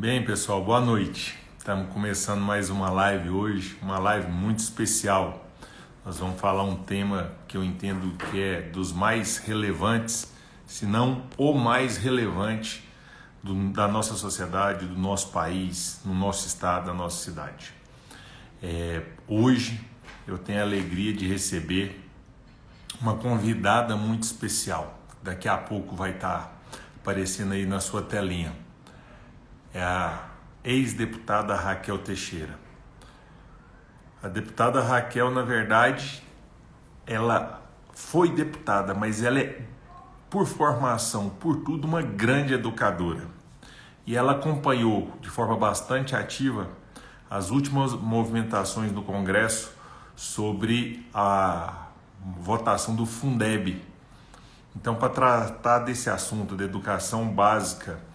Bem, pessoal, boa noite. Estamos começando mais uma live hoje, uma live muito especial. Nós vamos falar um tema que eu entendo que é dos mais relevantes, se não o mais relevante da nossa sociedade, do nosso país, no nosso estado, da nossa cidade. Hoje eu tenho a alegria de receber uma convidada muito especial. Daqui a pouco vai estar aparecendo aí na sua telinha. É a ex-deputada Raquel Teixeira. A deputada Raquel, na verdade, ela foi deputada, mas ela é, por formação, por tudo, uma grande educadora. E ela acompanhou de forma bastante ativa as últimas movimentações do Congresso sobre a votação do Fundeb. Então, para tratar desse assunto da educação básica,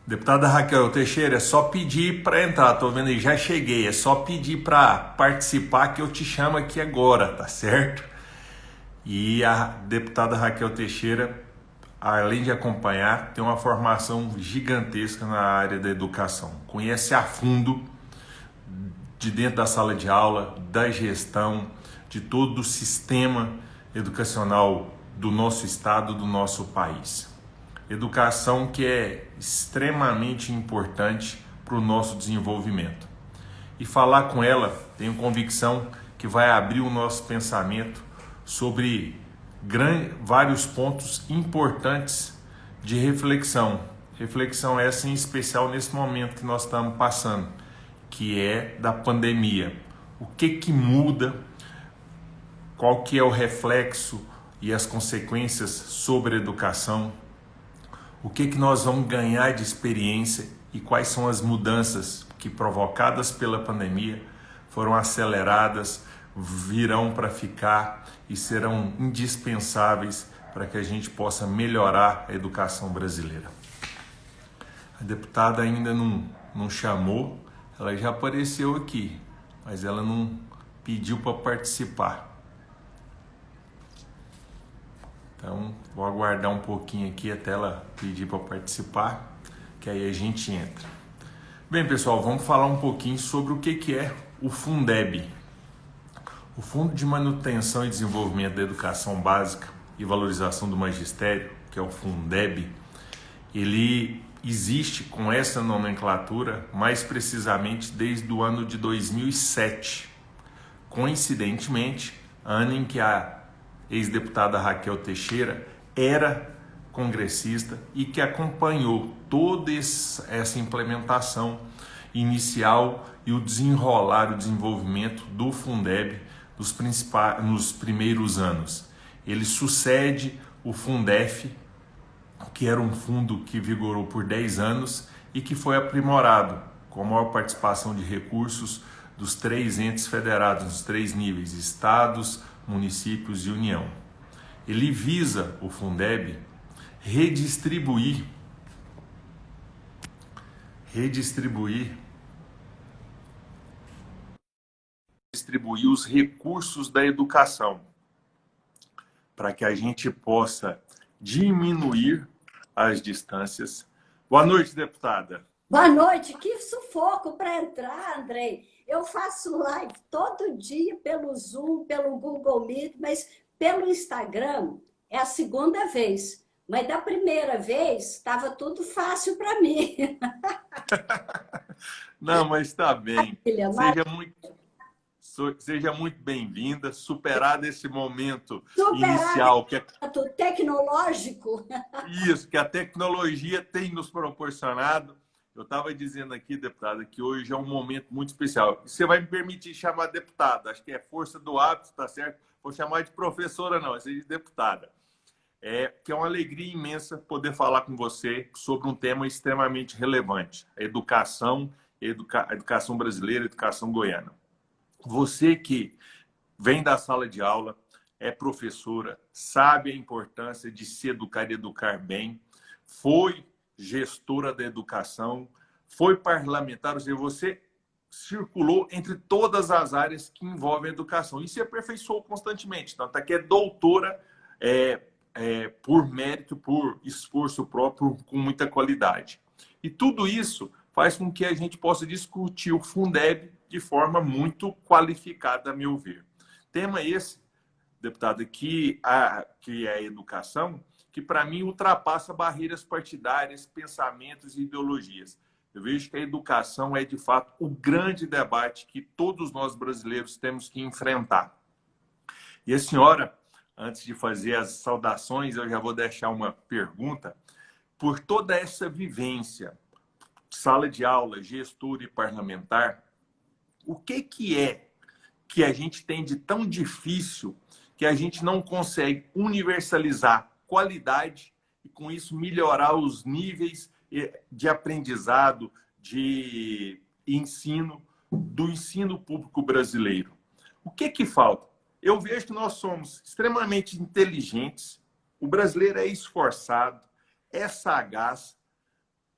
deputada Raquel Teixeira, é só pedir para entrar, tô vendo aí, já cheguei, é só pedir para participar que eu te chamo aqui agora, tá certo? E a deputada Raquel Teixeira, além de acompanhar, tem uma formação gigantesca na área da educação, conhece a fundo de dentro da sala de aula, da gestão, de todo o sistema educacional do nosso estado, do nosso país. Educação que é extremamente importante para o nosso desenvolvimento. E falar com ela, tenho convicção que vai abrir o nosso pensamento sobre vários pontos importantes de reflexão. Reflexão essa em especial nesse momento que nós estamos passando, que é da pandemia. O que muda, qual que é o reflexo e as consequências sobre a educação, o que nós vamos ganhar de experiência e quais são as mudanças que, provocadas pela pandemia, foram aceleradas, virão para ficar e serão indispensáveis para que a gente possa melhorar a educação brasileira. A deputada ainda não chamou, ela já apareceu aqui, mas ela não pediu para participar. Então, vou aguardar um pouquinho aqui até ela pedir para participar, que aí a gente entra. Bem, pessoal, vamos falar um pouquinho sobre o que é o Fundeb. O Fundo de Manutenção e Desenvolvimento da Educação Básica e Valorização do Magistério, que é o Fundeb, ele existe com essa nomenclatura mais precisamente desde o ano de 2007. Coincidentemente, ano em que a ex-deputada Raquel Teixeira era congressista e que acompanhou toda essa implementação inicial e o desenrolar, o desenvolvimento do Fundeb nos primeiros anos. Ele sucede o Fundef, que era um fundo que vigorou por 10 anos e que foi aprimorado com a maior participação de recursos dos 3 entes federados, nos 3 níveis, estados, municípios e União. Ele visa, o Fundeb, redistribuir os recursos da educação para que a gente possa diminuir as distâncias. Boa noite, deputada. Boa noite, que sufoco para entrar, Andrei. Eu faço live todo dia pelo Zoom, pelo Google Meet, mas pelo Instagram é a segunda vez. Mas da primeira vez estava tudo fácil para mim. Não, mas está bem. Seja muito bem-vinda, superado esse momento inicial que é tecnológico. Isso, que a tecnologia tem nos proporcionado. Eu estava dizendo aqui, deputada, que hoje é um momento muito especial. Você vai me permitir chamar deputada, acho que é força do hábito, tá certo? Vou chamar de professora não, é de deputada. Que é uma alegria imensa poder falar com você sobre um tema extremamente relevante, a educação, a educação brasileira, a educação goiana. Você que vem da sala de aula, é professora, sabe a importância de se educar e educar bem, foi gestora da educação, foi parlamentar, ou seja, você circulou entre todas as áreas que envolvem a educação e se aperfeiçoou constantemente. Tanto é que é doutora por mérito, por esforço próprio, com muita qualidade. E tudo isso faz com que a gente possa discutir o Fundeb de forma muito qualificada, a meu ver. Tema esse, deputado, que é a educação, que para mim ultrapassa barreiras partidárias, pensamentos e ideologias. Eu vejo que a educação é, de fato, o grande debate que todos nós brasileiros temos que enfrentar. E a senhora, antes de fazer as saudações, eu já vou deixar uma pergunta. Por toda essa vivência, sala de aula, gestor e parlamentar, o que é que a gente tem de tão difícil que a gente não consegue universalizar qualidade e, com isso, melhorar os níveis de aprendizado, de ensino, do ensino público brasileiro? O que falta? Eu vejo que nós somos extremamente inteligentes, o brasileiro é esforçado, é sagaz.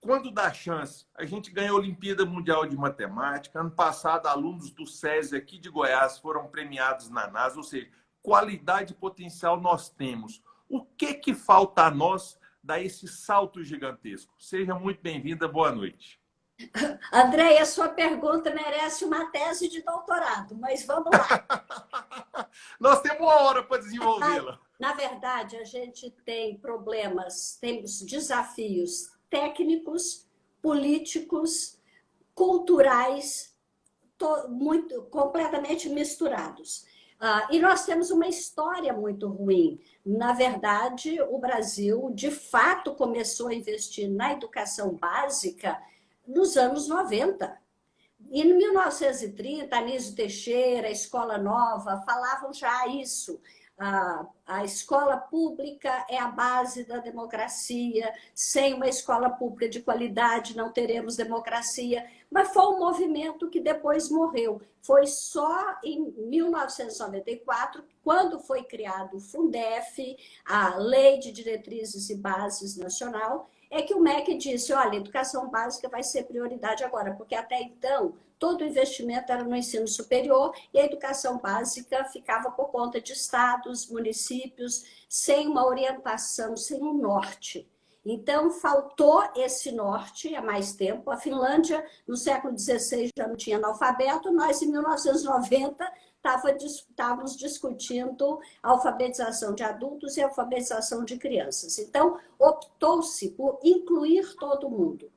Quando dá chance, a gente ganha a Olimpíada Mundial de Matemática. Ano passado, alunos do SESI aqui de Goiás foram premiados na NASA. Ou seja, qualidade e potencial nós temos. O que falta a nós dar esse salto gigantesco? Seja muito bem-vinda, boa noite. Andrei, a sua pergunta merece uma tese de doutorado, mas vamos lá. Nós temos uma hora para desenvolvê-la. Na verdade, a gente tem problemas, temos desafios técnicos, políticos, culturais, completamente misturados. E nós temos uma história muito ruim. Na verdade, o Brasil, de fato, começou a investir na educação básica nos anos 90. E em 1930, Anísio Teixeira, a Escola Nova, falavam já isso. A escola pública é a base da democracia. Sem uma escola pública de qualidade, não teremos democracia. Mas foi um movimento que depois morreu. Foi só em 1994, quando foi criado o Fundef, a Lei de Diretrizes e Bases Nacional, é que o MEC disse, olha, a educação básica vai ser prioridade agora, porque até então todo o investimento era no ensino superior e a educação básica ficava por conta de estados, municípios, sem uma orientação, sem um norte. Então, faltou esse norte há mais tempo. A Finlândia, no século XVI, já não tinha analfabeto. Nós, em 1990, estávamos discutindo a alfabetização de adultos e a alfabetização de crianças. Então, optou-se por incluir todo mundo.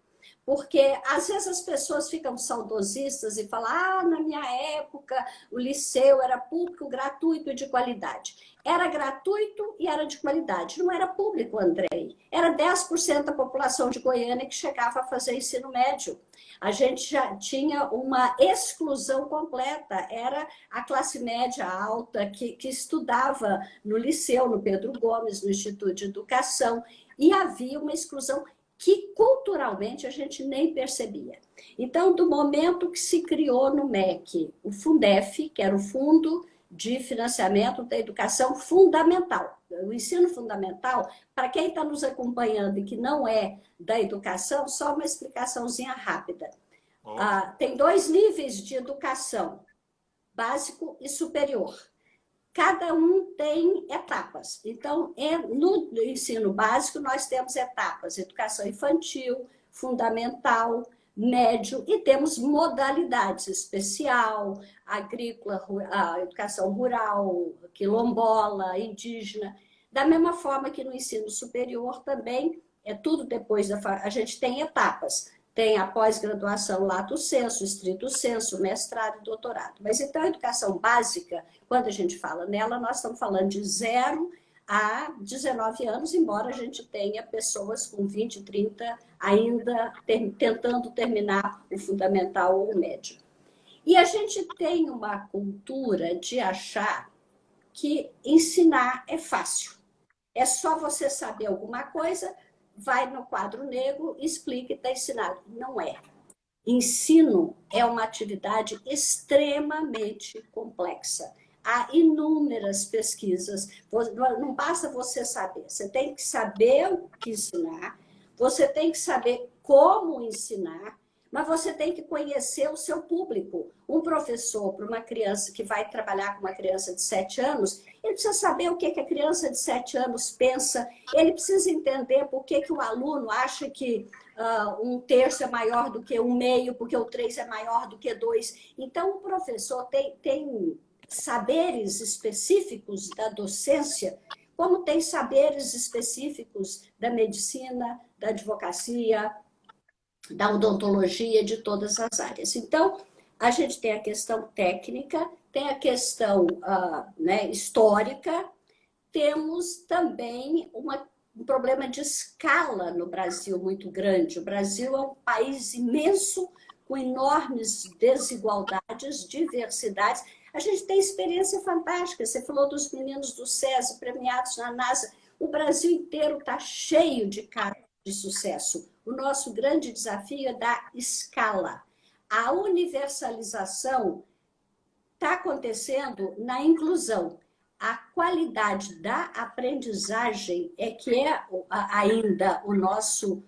Porque, às vezes, as pessoas ficam saudosistas e falam, na minha época, o liceu era público, gratuito e de qualidade. Era gratuito e era de qualidade. Não era público, Andrei. Era 10% da população de Goiânia que chegava a fazer ensino médio. A gente já tinha uma exclusão completa. Era a classe média alta que estudava no liceu, no Pedro Gomes, no Instituto de Educação. E havia uma exclusão que culturalmente a gente nem percebia. Então, do momento que se criou no MEC o Fundef, que era o Fundo de Financiamento da Educação Fundamental, o ensino fundamental, para quem está nos acompanhando e que não é da educação, só uma explicaçãozinha rápida. Tem 2 níveis de educação, básico e superior. Cada um tem etapas. Então, no ensino básico, nós temos etapas: educação infantil, fundamental, médio, e temos modalidades: especial, agrícola, a educação rural, quilombola, indígena. Da mesma forma que no ensino superior também, é tudo depois a gente tem etapas. Tem a pós-graduação lato sensu, estrito sensu, mestrado e doutorado. Mas então a educação básica, quando a gente fala nela, nós estamos falando de 0 a 19 anos, embora a gente tenha pessoas com 20, 30 ainda tentando terminar o fundamental ou o médio. E a gente tem uma cultura de achar que ensinar é fácil. É só você saber alguma coisa, vai no quadro negro, explica e está ensinado. Não é. Ensino é uma atividade extremamente complexa. Há inúmeras pesquisas. Não basta você saber. Você tem que saber o que ensinar, você tem que saber como ensinar, mas você tem que conhecer o seu público. Um professor, para uma criança que vai trabalhar com uma criança de 7 anos, ele precisa saber o que a criança de 7 anos pensa, ele precisa entender por que o aluno acha que um terço é maior do que um meio, porque o 3 é maior do que 2. Então, o professor tem saberes específicos da docência, como tem saberes específicos da medicina, da advocacia, da odontologia, de todas as áreas. Então, a gente tem a questão técnica, tem a questão né, histórica, temos também um problema de escala no Brasil muito grande. O Brasil é um país imenso, com enormes desigualdades, diversidades. A gente tem experiência fantástica. Você falou dos meninos do SESI premiados na NASA. O Brasil inteiro está cheio de casos de sucesso. O nosso grande desafio é da escala. A universalização está acontecendo na inclusão. A qualidade da aprendizagem é que é ainda o nosso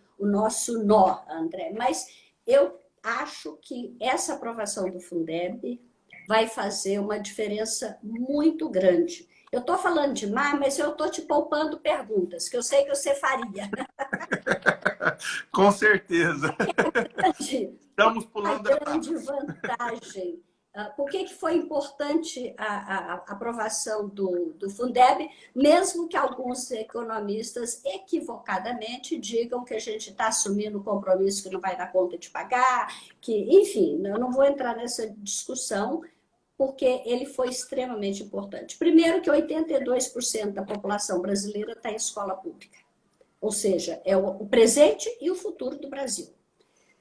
nó, André. Mas eu acho que essa aprovação do Fundeb vai fazer uma diferença muito grande. Eu estou falando demais, mas eu estou te poupando perguntas, que eu sei que você faria. Com certeza. Estamos pulando a grande vantagem. Por que foi importante a aprovação do Fundeb, mesmo que alguns economistas equivocadamente digam que a gente está assumindo um compromisso que não vai dar conta de pagar, que, enfim, eu não vou entrar nessa discussão, porque ele foi extremamente importante. Primeiro que 82% da população brasileira está em escola pública, ou seja, é o presente e o futuro do Brasil.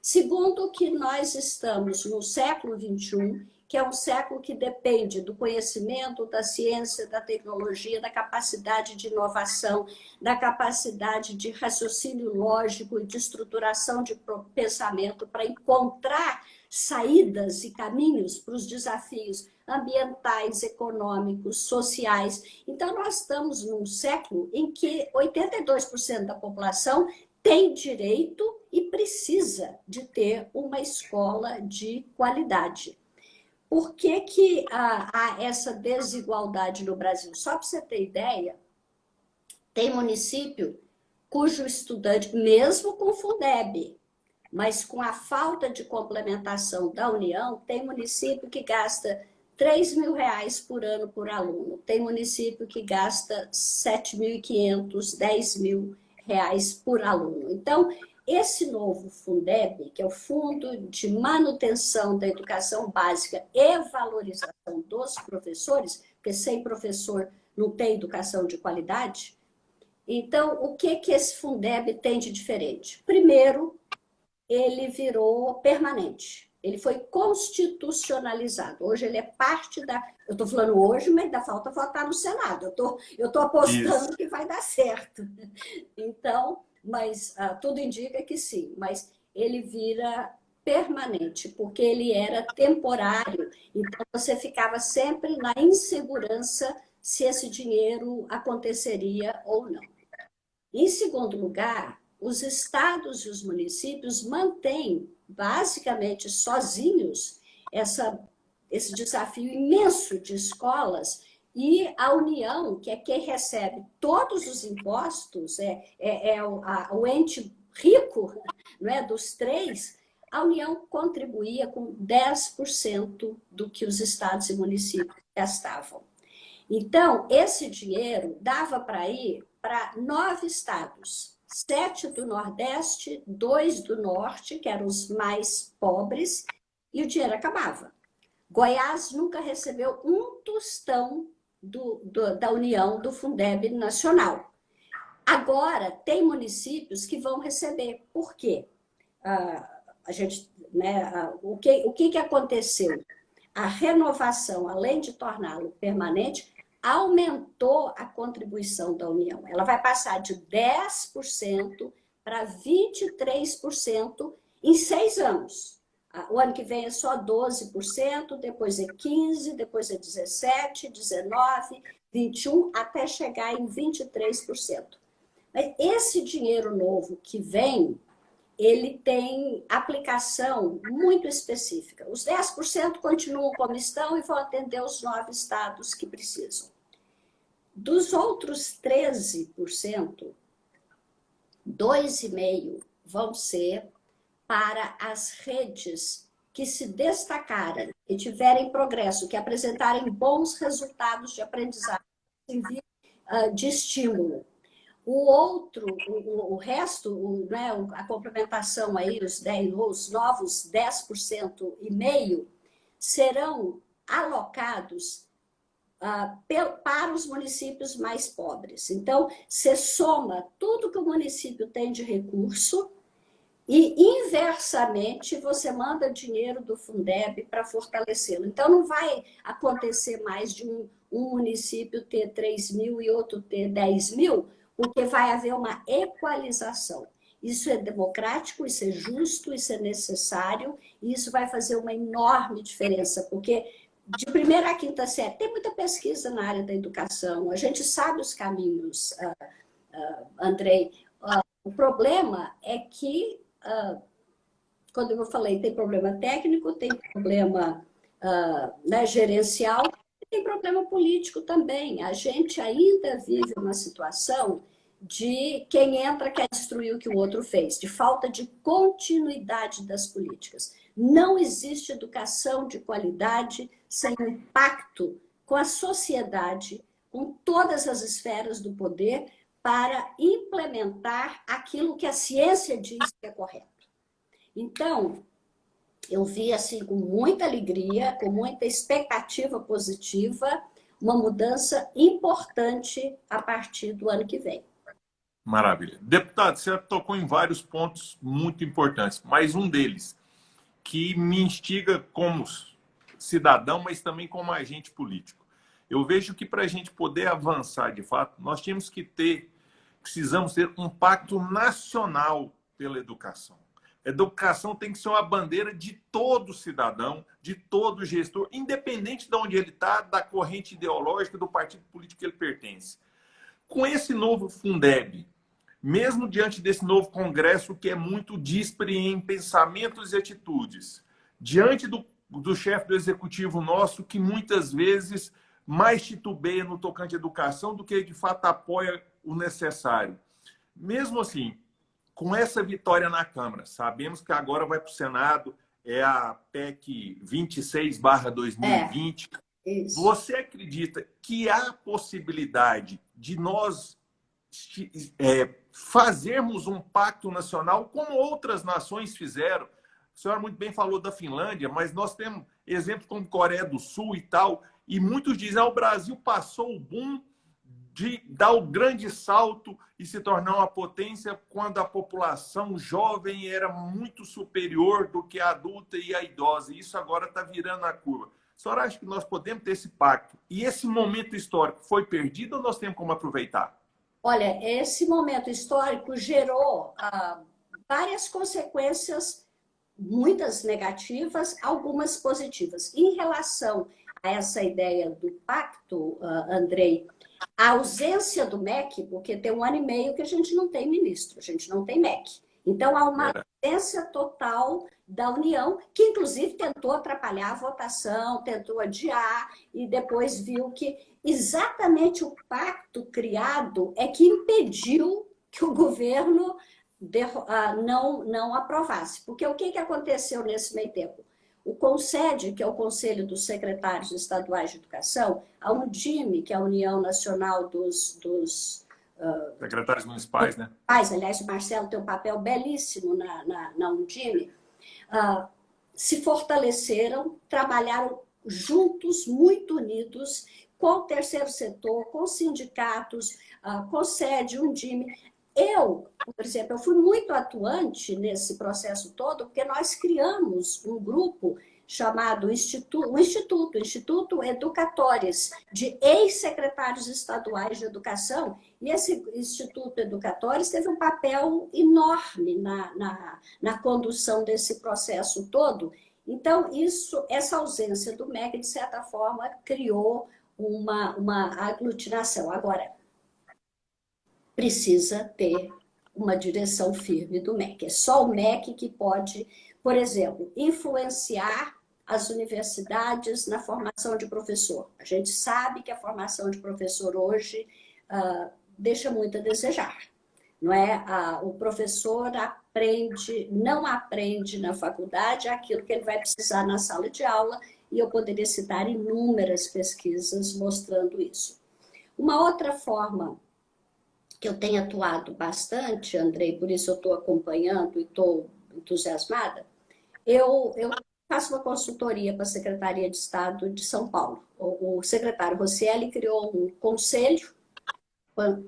Segundo, que nós estamos no século XXI, que é um século que depende do conhecimento, da ciência, da tecnologia, da capacidade de inovação, da capacidade de raciocínio lógico e de estruturação de pensamento para encontrar saídas e caminhos para os desafios ambientais, econômicos, sociais. Então, nós estamos num século em que 82% da população tem direito e precisa de ter uma escola de qualidade. Por que há essa desigualdade no Brasil? Só para você ter ideia, tem município cujo estudante, mesmo com Fundeb, mas com a falta de complementação da União, tem município que gasta R$3.000 por ano por aluno, tem município que gasta 7.500, R$10.000 por aluno. Então, esse novo Fundeb, que é o Fundo de Manutenção da Educação Básica e Valorização dos Professores, porque sem professor não tem educação de qualidade. Então, o que esse Fundeb tem de diferente? Primeiro, ele virou permanente. Ele foi constitucionalizado. Hoje ele é parte da... Eu estou falando hoje, mas ainda falta votar no Senado. Eu estou apostando que vai dar certo. Então, mas tudo indica que sim. Mas ele vira permanente, porque ele era temporário. Então, você ficava sempre na insegurança se esse dinheiro aconteceria ou não. Em segundo lugar, os estados e os municípios mantêm, basicamente sozinhos, esse desafio imenso de escolas, e a União, que é quem recebe todos os impostos, o ente rico, não é, dos três, a União contribuía com 10% do que os estados e municípios gastavam. Então, esse dinheiro dava para ir para 9 estados, 7 do Nordeste, 2 do Norte, que eram os mais pobres, e o dinheiro acabava. Goiás nunca recebeu um tostão da União, do Fundeb Nacional. Agora, tem municípios que vão receber. Por quê? O que aconteceu? A renovação, além de torná-lo permanente, aumentou a contribuição da União. Ela vai passar de 10% para 23% em 6 anos. O ano que vem é só 12%, depois é 15%, depois é 17%, 19%, 21%, até chegar em 23%. Mas esse dinheiro novo que vem, ele tem aplicação muito específica. Os 10% continuam como estão e vão atender os 9 estados que precisam. Dos outros 13%, 2,5% vão ser para as redes que se destacarem e tiverem progresso, que apresentarem bons resultados de aprendizagem de estímulo. O outro, o resto, né, a complementação aí, os novos 10% e meio, serão alocados para os municípios mais pobres. Então, você soma tudo que o município tem de recurso e, inversamente, você manda dinheiro do Fundeb para fortalecê-lo. Então, não vai acontecer mais de um município ter 3 mil e outro ter 10 mil, porque vai haver uma equalização. Isso é democrático, isso é justo, isso é necessário, e isso vai fazer uma enorme diferença, porque de primeira a quinta série, tem muita pesquisa na área da educação, a gente sabe os caminhos, Andrei. O problema é que, quando eu falei, tem problema técnico, tem problema né, gerencial, tem problema político também. A gente ainda vive uma situação de quem entra quer destruir o que o outro fez, de falta de continuidade das políticas. Não existe educação de qualidade sem impacto com a sociedade, com todas as esferas do poder, para implementar aquilo que a ciência diz que é correto. Então, eu vi assim com muita alegria, com muita expectativa positiva, uma mudança importante a partir do ano que vem. Maravilha. Deputado, você tocou em vários pontos muito importantes, mas um deles que me instiga como cidadão, mas também como agente político. Eu vejo que para a gente poder avançar de fato, nós precisamos ter um pacto nacional pela educação. A educação tem que ser uma bandeira de todo cidadão, de todo gestor, independente de onde ele está, da corrente ideológica, do partido político que ele pertence. Com esse novo Fundeb, mesmo diante desse novo Congresso que é muito díspare em pensamentos e atitudes, diante do chefe do executivo nosso, que muitas vezes mais titubeia no tocante à educação do que de fato apoia o necessário. Mesmo assim, com essa vitória na Câmara, sabemos que agora vai para o Senado, é a PEC 26/2020. Você acredita que há possibilidade de nós fazermos um pacto nacional, como outras nações fizeram? A senhora muito bem falou da Finlândia, mas nós temos exemplos como Coreia do Sul e tal, e muitos dizem que o Brasil passou o boom de dar o grande salto e se tornar uma potência quando a população jovem era muito superior do que a adulta e a idosa. E isso agora está virando a curva. A senhora acha que nós podemos ter esse pacto? E esse momento histórico foi perdido ou nós temos como aproveitar? Olha, esse momento histórico gerou várias consequências, muitas negativas, algumas positivas. Em relação a essa ideia do pacto, Andrei, a ausência do MEC, porque tem 1 ano e meio que a gente não tem ministro, a gente não tem MEC. Então, há uma ausência total da União, que inclusive tentou atrapalhar a votação, tentou adiar, e depois viu que exatamente o pacto criado é que impediu que o governo não aprovasse. Porque o que aconteceu nesse meio tempo? O CONSED, que é o Conselho dos Secretários Estaduais de Educação, a Undime, que é a União Nacional dos secretários municipais, né? Aliás, o Marcelo tem um papel belíssimo na Undime, se fortaleceram, trabalharam juntos, muito unidos, com o terceiro setor, com sindicatos, com SED, Undime. Eu, por exemplo, eu fui muito atuante nesse processo todo, porque nós criamos um grupo chamado Instituto Educatores, de ex-secretários estaduais de educação, e esse Instituto Educatores teve um papel enorme na condução desse processo todo. Então, essa ausência do MEC, de certa forma, criou uma aglutinação. Agora, precisa ter uma direção firme do MEC. É só o MEC que pode, por exemplo, influenciar as universidades na formação de professor. A gente sabe que a formação de professor hoje deixa muito a desejar. Não é? O professor não aprende na faculdade aquilo que ele vai precisar na sala de aula, e eu poderia citar inúmeras pesquisas mostrando isso. Uma outra forma que eu tenho atuado bastante, Andrei, por isso eu estou acompanhando e estou entusiasmada, eu faço uma consultoria para a Secretaria de Estado de São Paulo. O secretário Rosselli criou um conselho,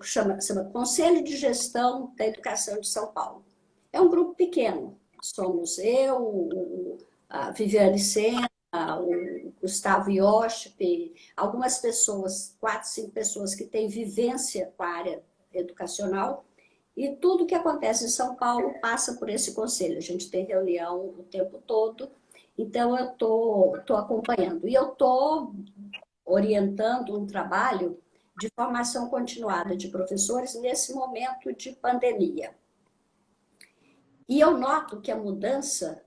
chama Conselho de Gestão da Educação de São Paulo. É um grupo pequeno, somos eu, a Viviane Sena, o Gustavo Iosp, algumas pessoas, 4, 5 pessoas que têm vivência com a área educacional, e tudo que acontece em São Paulo passa por esse conselho. A gente tem reunião o tempo todo, então eu estou acompanhando. E eu estou orientando um trabalho de formação continuada de professores nesse momento de pandemia. E eu noto que a mudança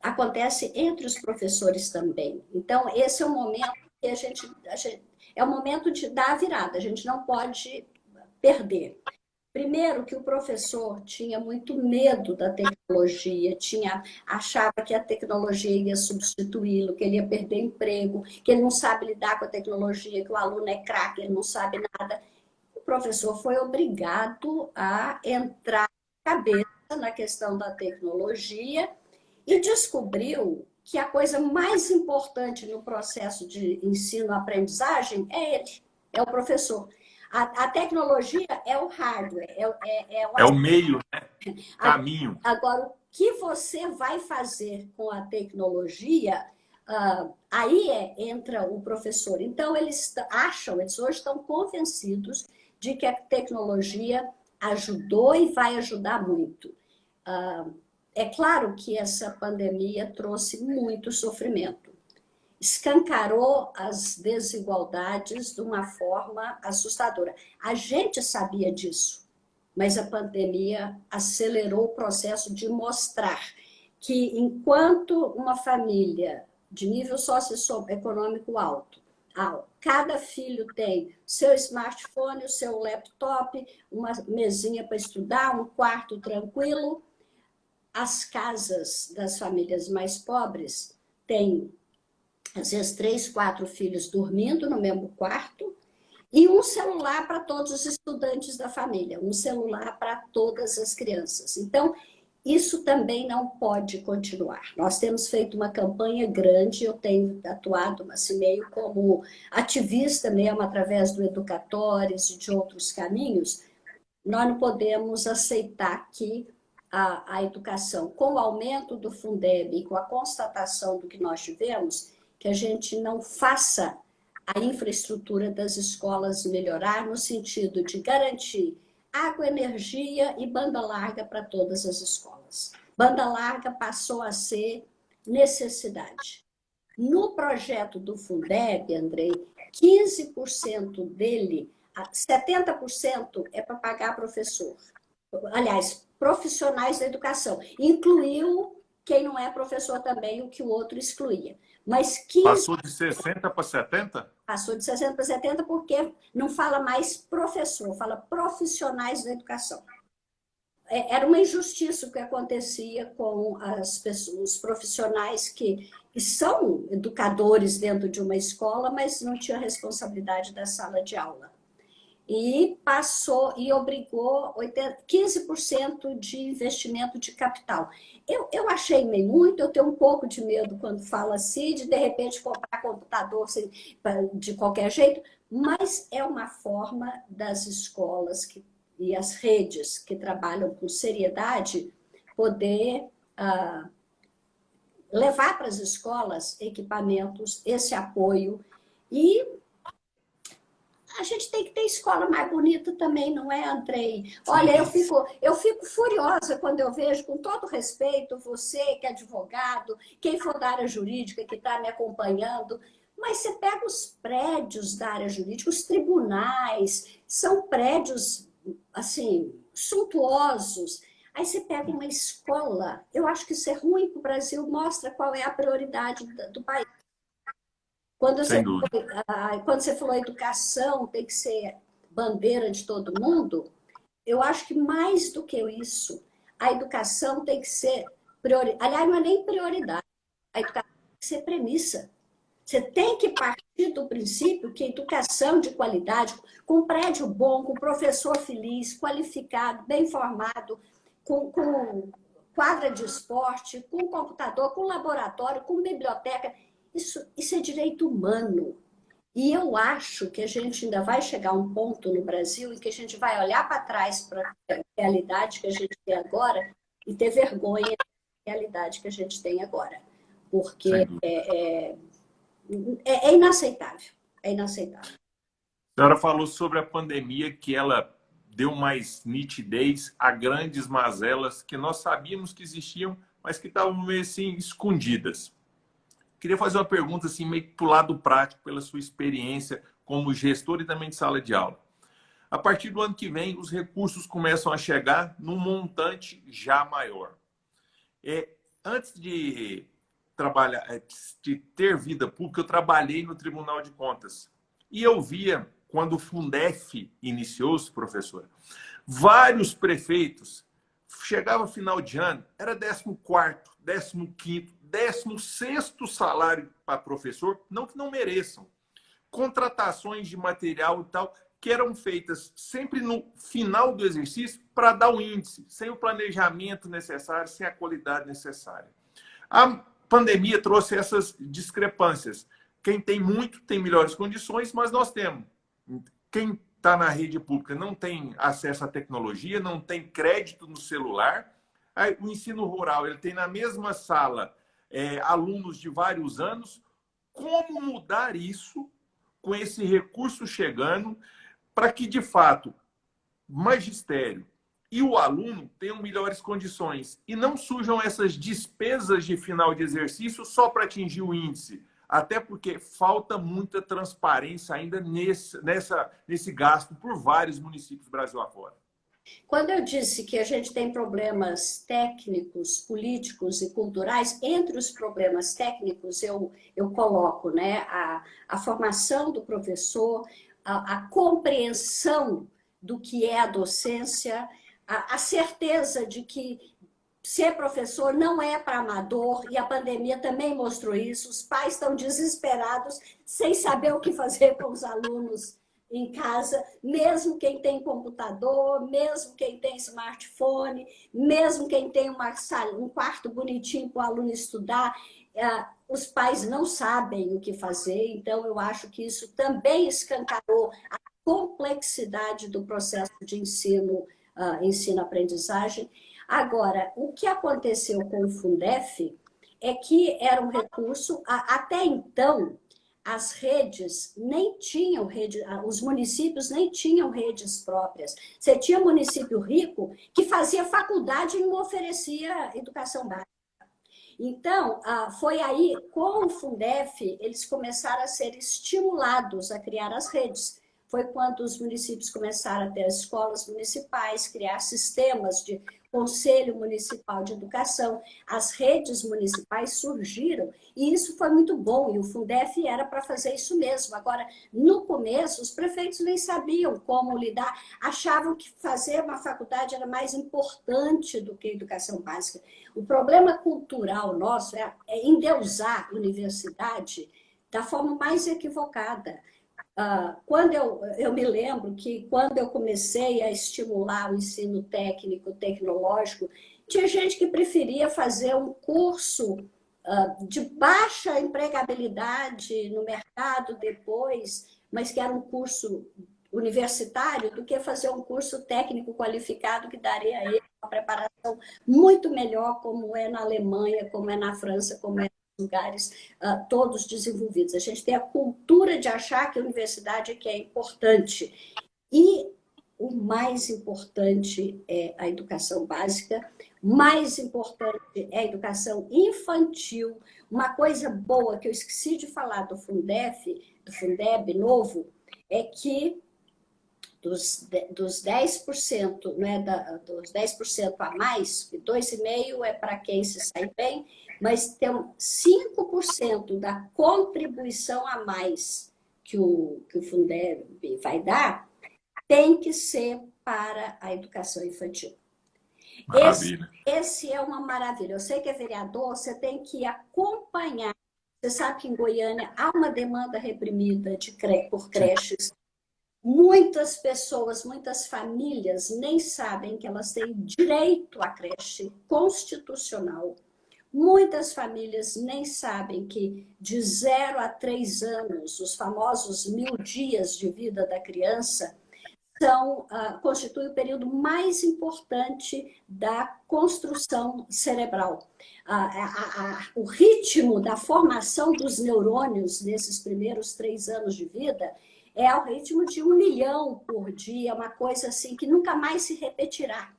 acontece entre os professores também. Então, esse é o momento que a gente é o momento de dar a virada, a gente não pode perder. Primeiro, que o professor tinha muito medo da tecnologia, achava que a tecnologia ia substituí-lo, que ele ia perder emprego, que ele não sabe lidar com a tecnologia, que o aluno é craque, ele não sabe nada. O professor foi obrigado a entrar de cabeça na questão da tecnologia e descobriu que a coisa mais importante no processo de ensino-aprendizagem é ele, é o professor. A tecnologia é o hardware, É o meio, né? Caminho. Agora, o que você vai fazer com a tecnologia, aí entra o professor. Então, eles hoje estão convencidos de que a tecnologia ajudou e vai ajudar muito. É claro que essa pandemia trouxe muito sofrimento. Escancarou as desigualdades de uma forma assustadora. A gente sabia disso, mas a pandemia acelerou o processo de mostrar que enquanto uma família de nível socioeconômico alto, cada filho tem seu smartphone, o seu laptop, uma mesinha para estudar, um quarto tranquilo, as casas das famílias mais pobres têm às vezes 3, 4 filhos dormindo no mesmo quarto, e um celular para todos os estudantes da família, um celular para todas as crianças. Então, isso também não pode continuar. Nós temos feito uma campanha grande, eu tenho atuado assim, meio como ativista mesmo, através do Educatores e de outros caminhos. Nós não podemos aceitar que a educação, com o aumento do Fundeb e com a constatação do que nós tivemos, que a gente não faça a infraestrutura das escolas melhorar no sentido de garantir água, energia e banda larga para todas as escolas. Banda larga passou a ser necessidade. No projeto do Fundeb, Andrei, 15% dele, 70% é para pagar professor. Aliás, profissionais da educação. Incluiu quem não é professor também, o que o outro excluía. Mas 15... Passou de 60 para 70? Passou de 60 para 70 porque não fala mais professor, fala profissionais da educação. Era uma injustiça o que acontecia com as pessoas, os profissionais que são educadores dentro de uma escola, mas não tinham responsabilidade da sala de aula. E passou e obrigou 15% de investimento de capital. Eu achei meio muito, eu tenho um pouco de medo quando fala assim, de repente comprar computador de qualquer jeito, mas é uma forma das escolas e as redes que trabalham com seriedade poder levar para as escolas equipamentos, esse apoio. E a gente tem que ter escola mais bonita também, não é, Andrei? Olha, eu fico furiosa quando eu vejo, com todo respeito, você que é advogado, quem for da área jurídica que está me acompanhando, mas você pega os prédios da área jurídica, os tribunais, são prédios, assim, suntuosos. Aí você pega uma escola, eu acho que isso é ruim para o Brasil, mostra qual é a prioridade do país. Quando você falou educação tem que ser bandeira de todo mundo, eu acho que mais do que isso, A educação tem que ser prioridade. Aliás, não é nem prioridade. A educação tem que ser premissa. Você tem que partir do princípio que a educação de qualidade, com um prédio bom, com um professor feliz, qualificado, bem formado, com quadra de esporte, com computador, com laboratório, com biblioteca, isso é direito humano. E eu acho que a gente ainda vai chegar a um ponto no Brasil em que a gente vai olhar para trás para a realidade que a gente tem agora e ter vergonha da realidade que a gente tem agora. Porque é inaceitável. É inaceitável. A senhora falou sobre a pandemia, que ela deu mais nitidez a grandes mazelas que nós sabíamos que existiam, mas que estavam meio assim escondidas. Queria fazer uma pergunta assim, meio que para o lado prático, pela sua experiência como gestor e também de sala de aula. A partir do ano que vem, os recursos começam a chegar num montante já maior. Antes de trabalhar, de ter vida pública, eu trabalhei no Tribunal de Contas. E eu via, quando o Fundef iniciou-se, professora, vários prefeitos, chegava final de ano, era 14º, 15º, 16º salário para professor, não que não mereçam. Contratações de material e tal, que eram feitas sempre no final do exercício para dar o índice, sem o planejamento necessário, sem a qualidade necessária. A pandemia trouxe essas discrepâncias. Quem tem muito tem melhores condições, mas nós temos. Quem está na rede pública não tem acesso à tecnologia, não tem crédito no celular. Aí, o ensino rural ele tem na mesma sala alunos de vários anos. Como mudar isso com esse recurso chegando para que, de fato, magistério e o aluno tenham melhores condições e não surjam essas despesas de final de exercício só para atingir o índice? Até porque falta muita transparência ainda nesse gasto por vários municípios Brasil afora. Quando eu disse que a gente tem problemas técnicos, políticos e culturais, entre os problemas técnicos eu coloco, né, a formação do professor, a compreensão do que é a docência, a certeza de que ser professor não é para amador, e a pandemia também mostrou isso. Os pais estão desesperados, sem saber o que fazer com os alunos em casa, mesmo quem tem computador, mesmo quem tem smartphone, mesmo quem tem um quarto bonitinho para o aluno estudar, os pais não sabem o que fazer. Então, eu acho que isso também escancarou a complexidade do processo de ensino-aprendizagem. Agora, o que aconteceu com o Fundef é que era um recurso, até então, as redes nem tinham os municípios nem tinham redes próprias. Você tinha município rico que fazia faculdade e não oferecia educação básica. Então, foi aí, com o Fundef, eles começaram a ser estimulados a criar as redes. Foi quando os municípios começaram a ter as escolas municipais, criar sistemas de Conselho Municipal de Educação, as redes municipais surgiram, e isso foi muito bom, e o Fundef era para fazer isso mesmo. Agora, no começo, os prefeitos nem sabiam como lidar, achavam que fazer uma faculdade era mais importante do que a educação básica. O problema cultural nosso é endeusar a universidade da forma mais equivocada. Quando eu me lembro que quando eu comecei a estimular o ensino técnico, tecnológico, tinha gente que preferia fazer um curso de baixa empregabilidade no mercado depois, mas que era um curso universitário, do que fazer um curso técnico qualificado que daria a ele uma preparação muito melhor, como é na Alemanha, como é na França, como é lugares todos desenvolvidos. A gente tem a cultura de achar que a universidade é que é importante. E o mais importante é a educação básica, mais importante é a educação infantil. Uma coisa boa que eu esqueci de falar do Fundef novo, é que dos 10%, né, dos 10% a mais, 2,5% é para quem se sai bem, mas tem 5% da contribuição a mais que o Fundeb vai dar, tem que ser para a educação infantil. Maravilha. Esse é uma maravilha. Eu sei que é vereador, você tem que acompanhar. Você sabe que em Goiânia há uma demanda reprimida por Sim. creches. Muitas pessoas, muitas famílias nem sabem que elas têm direito à creche constitucional. Muitas famílias nem sabem que de 0 a 3 anos, os famosos 1000 dias de vida da criança, constitui o período mais importante da construção cerebral. O ritmo da formação dos neurônios nesses primeiros 3 anos de vida é ao ritmo de 1 milhão por dia, uma coisa assim que nunca mais se repetirá.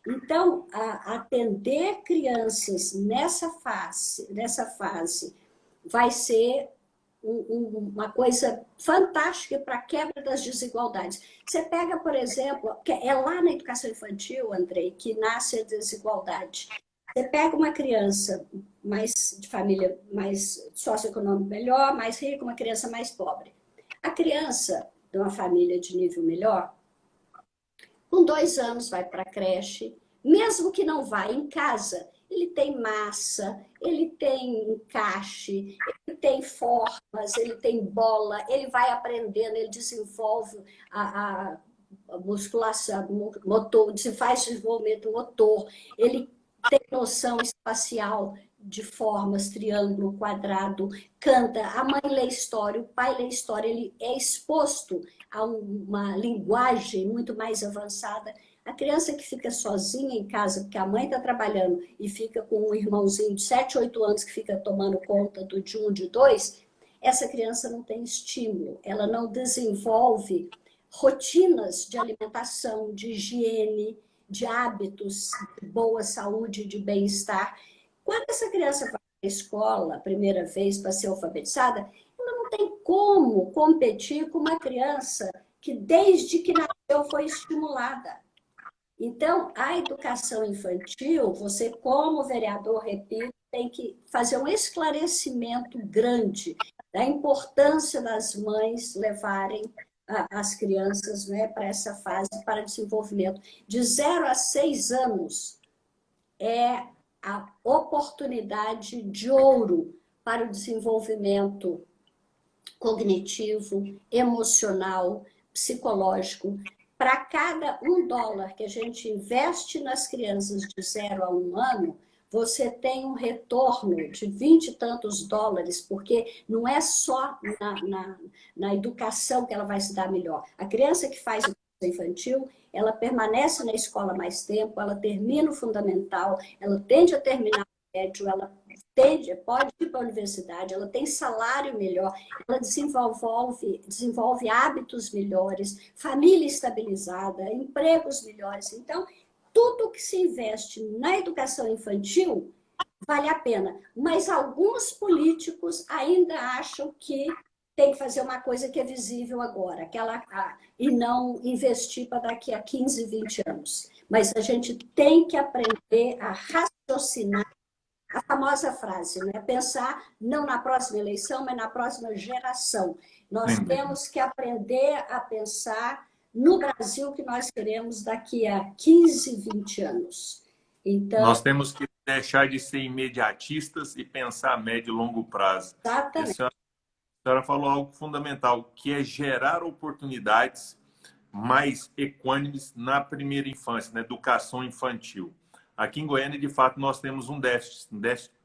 Então, atender crianças nessa fase vai ser uma coisa fantástica para a quebra das desigualdades. Você pega, por exemplo, que é lá na educação infantil, Andrei, que nasce a desigualdade. Você pega uma criança de família mais socioeconômica melhor, mais rica, uma criança mais pobre. A criança de uma família de nível melhor, com 2 anos vai para a creche, mesmo que não vá em casa, ele tem massa, ele tem encaixe, ele tem formas, ele tem bola, ele vai aprendendo, ele desenvolve a musculação, motor, faz desenvolvimento motor, ele tem noção espacial de formas, triângulo, quadrado, canta, a mãe lê história, o pai lê história, ele é exposto a uma linguagem muito mais avançada. A criança que fica sozinha em casa, porque a mãe está trabalhando e fica com um irmãozinho de 7, 8 anos que fica tomando conta de 1, de 2, essa criança não tem estímulo, ela não desenvolve rotinas de alimentação, de higiene, de hábitos, de boa saúde, de bem-estar. Quando essa criança vai à escola a primeira vez para ser alfabetizada, ela não tem como competir com uma criança que desde que nasceu foi estimulada. Então, a educação infantil, você como vereador, repito, tem que fazer um esclarecimento grande da importância das mães levarem as crianças, né, para essa fase, para desenvolvimento. De 0 a 6 anos é a oportunidade de ouro para o desenvolvimento cognitivo, emocional, psicológico. Para cada $1 que a gente investe nas crianças de 0 a 1 ano, você tem um retorno de 20 e tantos dólares, porque não é só na educação que ela vai se dar melhor. A criança que faz educação infantil, ela permanece na escola mais tempo, ela termina o fundamental, ela tende a terminar o médio, ela pode ir para a universidade, ela tem salário melhor, ela desenvolve hábitos melhores, família estabilizada, empregos melhores. Então, tudo que se investe na educação infantil vale a pena. Mas alguns políticos ainda acham que tem que fazer uma coisa que é visível agora, e não investir para daqui a 15, 20 anos. Mas a gente tem que aprender a raciocinar a famosa frase, né? Pensar não na próxima eleição, mas na próxima geração. Nós temos que aprender a pensar no Brasil que nós queremos daqui a 15, 20 anos. Então, nós temos que deixar de ser imediatistas e pensar a médio e longo prazo. Exatamente. A senhora falou algo fundamental, que é gerar oportunidades mais equânimes na primeira infância, na educação infantil. Aqui em Goiânia, de fato, nós temos um déficit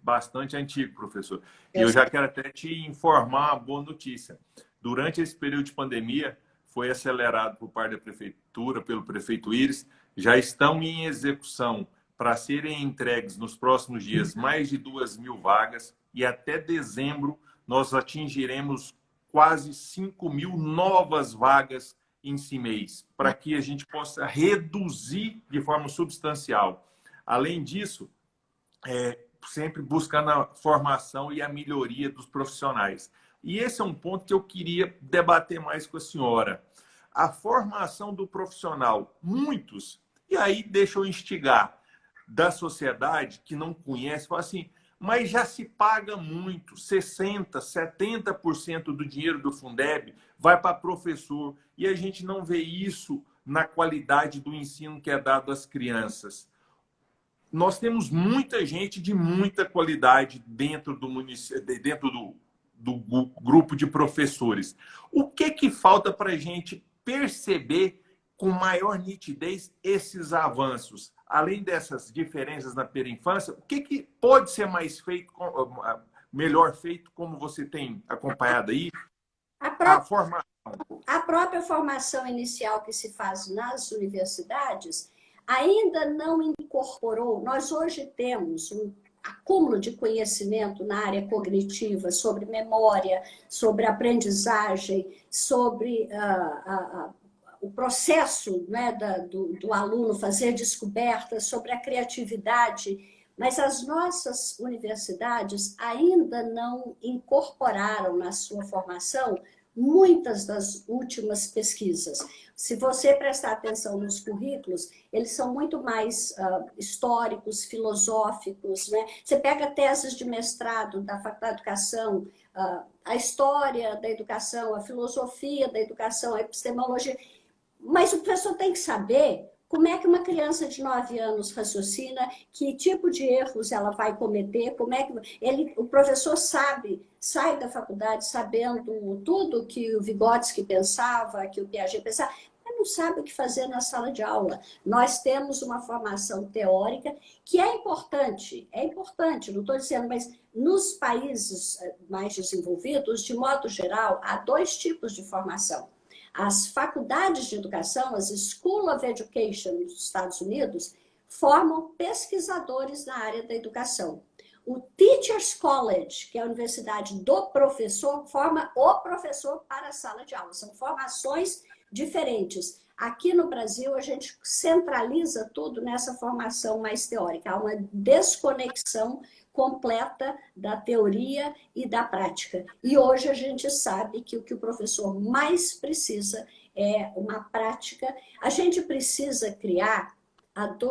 bastante antigo, professor. E eu já quero até te informar uma boa notícia. Durante esse período de pandemia, foi acelerado por parte da prefeitura, pelo prefeito Íris, já estão em execução para serem entregues nos próximos dias mais de 2.000 vagas e até dezembro nós atingiremos quase 5.000 novas vagas em CIMEIs, para que a gente possa reduzir de forma substancial. Além disso, sempre buscando a formação e a melhoria dos profissionais. E esse é um ponto que eu queria debater mais com a senhora. A formação do profissional, muitos, e aí deixa eu instigar, da sociedade que não conhece, fala assim, mas já se paga muito, 60%, 70% do dinheiro do Fundeb vai para professor, e a gente não vê isso na qualidade do ensino que é dado às crianças. nós temos muita gente de muita qualidade dentro do município, dentro do grupo de professores. O que falta para a gente perceber com maior nitidez esses avanços? Além dessas diferenças na infância, o que pode ser mais feito, melhor feito, como você tem acompanhado aí? A formação. A própria formação inicial que se faz nas universidades ainda não incorporou. Nós hoje temos um acúmulo de conhecimento na área cognitiva sobre memória, sobre aprendizagem, sobre o processo, né, do aluno fazer descobertas, sobre a criatividade, mas as nossas universidades ainda não incorporaram na sua formação muitas das últimas pesquisas. Se você prestar atenção nos currículos, eles são muito mais históricos, filosóficos, né? Você pega teses de mestrado da Faculdade de Educação, a história da educação, a filosofia da educação, a epistemologia, mas o professor tem que saber como é que uma criança de 9 anos raciocina, que tipo de erros ela vai cometer, como é que o professor sabe, sai da faculdade sabendo tudo que o Vygotsky pensava, que o Piaget pensava, mas não sabe o que fazer na sala de aula. Nós temos uma formação teórica que é importante, não estou dizendo, mas nos países mais desenvolvidos, de modo geral, há 2 tipos de formação. As faculdades de educação, as School of Education nos Estados Unidos, formam pesquisadores na área da educação. O Teachers College, que é a universidade do professor, forma o professor para a sala de aula. São formações diferentes. Aqui no Brasil, a gente centraliza tudo nessa formação mais teórica. Há uma desconexão completa da teoria e da prática. E hoje a gente sabe que o que o professor mais precisa é uma prática. A gente precisa criar como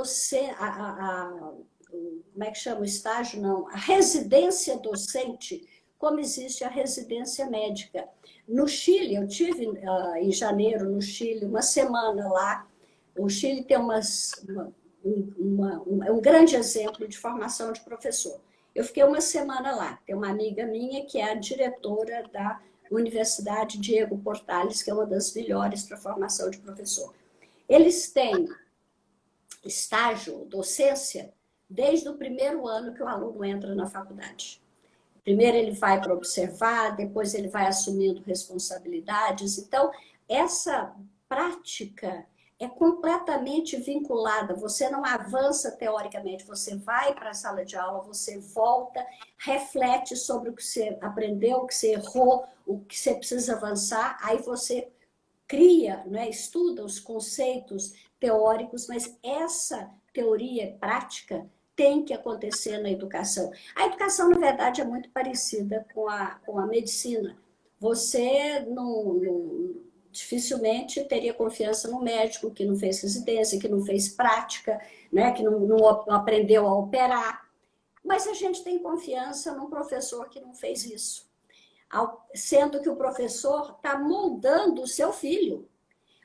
é que chama o estágio? Não, a residência docente, como existe a residência médica. No Chile, eu tive em janeiro no Chile, uma semana lá. O Chile tem um grande exemplo de formação de professor. Eu fiquei uma semana lá. Tem uma amiga minha que é a diretora da Universidade Diego Portales, que é uma das melhores para formação de professor. Eles têm estágio, docência, desde o primeiro ano que o aluno entra na faculdade. Primeiro ele vai para observar, depois ele vai assumindo responsabilidades. Então, essa prática é completamente vinculada. Você não avança teoricamente, você vai para a sala de aula, você volta, reflete sobre o que você aprendeu, o que você errou, o que você precisa avançar, aí você cria, né, estuda os conceitos teóricos, mas essa teoria prática tem que acontecer na educação. A educação, na verdade, é muito parecida com a medicina. Você dificilmente teria confiança no médico que não fez residência, que não fez prática, né, que não aprendeu a operar. Mas a gente tem confiança num professor que não fez isso. Sendo que o professor está moldando o seu filho.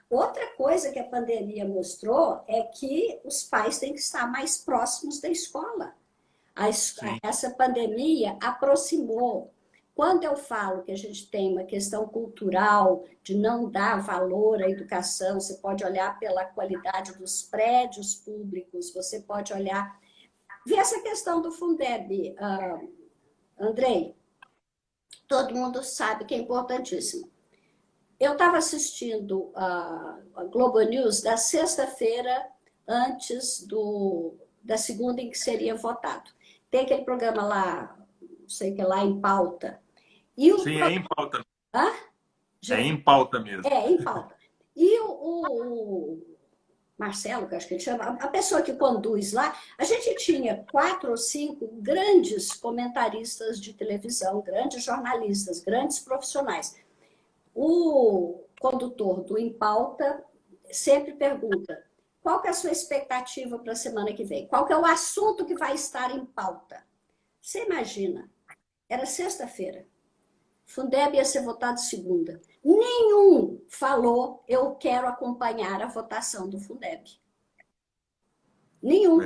Outra coisa que a pandemia mostrou é que os pais têm que estar mais próximos da escola. Essa pandemia aproximou. Quando eu falo que a gente tem uma questão cultural de não dar valor à educação, você pode olhar pela qualidade dos prédios públicos, você pode olhar... Vê essa questão do Fundeb, Andrei. Todo mundo sabe que é importantíssimo. Eu estava assistindo a Globo News da sexta-feira, antes da segunda em que seria votado. Tem aquele programa lá, não sei o que lá, Em Pauta. Sim, é em pauta. Hã? É em pauta mesmo. É, em pauta. E o Marcelo, que acho que ele chama, a pessoa que conduz lá, a gente tinha 4 ou 5 grandes comentaristas de televisão, grandes jornalistas, grandes profissionais. O condutor do Em Pauta sempre pergunta: qual que é a sua expectativa para a semana que vem? Qual que é o assunto que vai estar em pauta? Você imagina, era sexta-feira, Fundeb ia ser votado segunda. Nenhum falou: eu quero acompanhar a votação do Fundeb. Nenhum.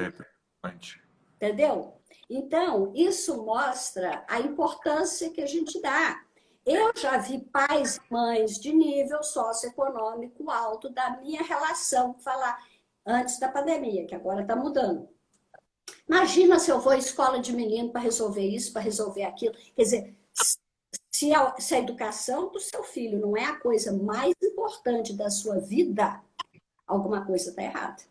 Entendeu? Então, isso mostra a importância que a gente dá. Eu já vi pais e mães de nível socioeconômico alto da minha relação, falar antes da pandemia, que agora está mudando. Imagina se eu vou à escola de menino para resolver isso, para resolver aquilo. Quer dizer, se a educação do seu filho não é a coisa mais importante da sua vida, alguma coisa está errada.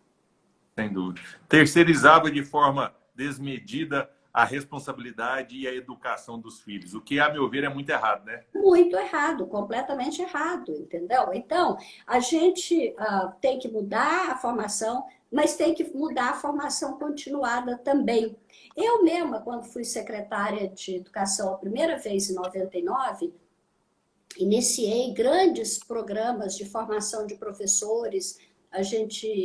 Sem dúvida. Terceirizava de forma desmedida a responsabilidade e a educação dos filhos, o que, a meu ver, é muito errado, né? Muito errado, completamente errado, entendeu? Então, a gente tem que mudar a formação, mas tem que mudar a formação continuada também. Eu mesma, quando fui secretária de Educação a primeira vez, em 99, iniciei grandes programas de formação de professores,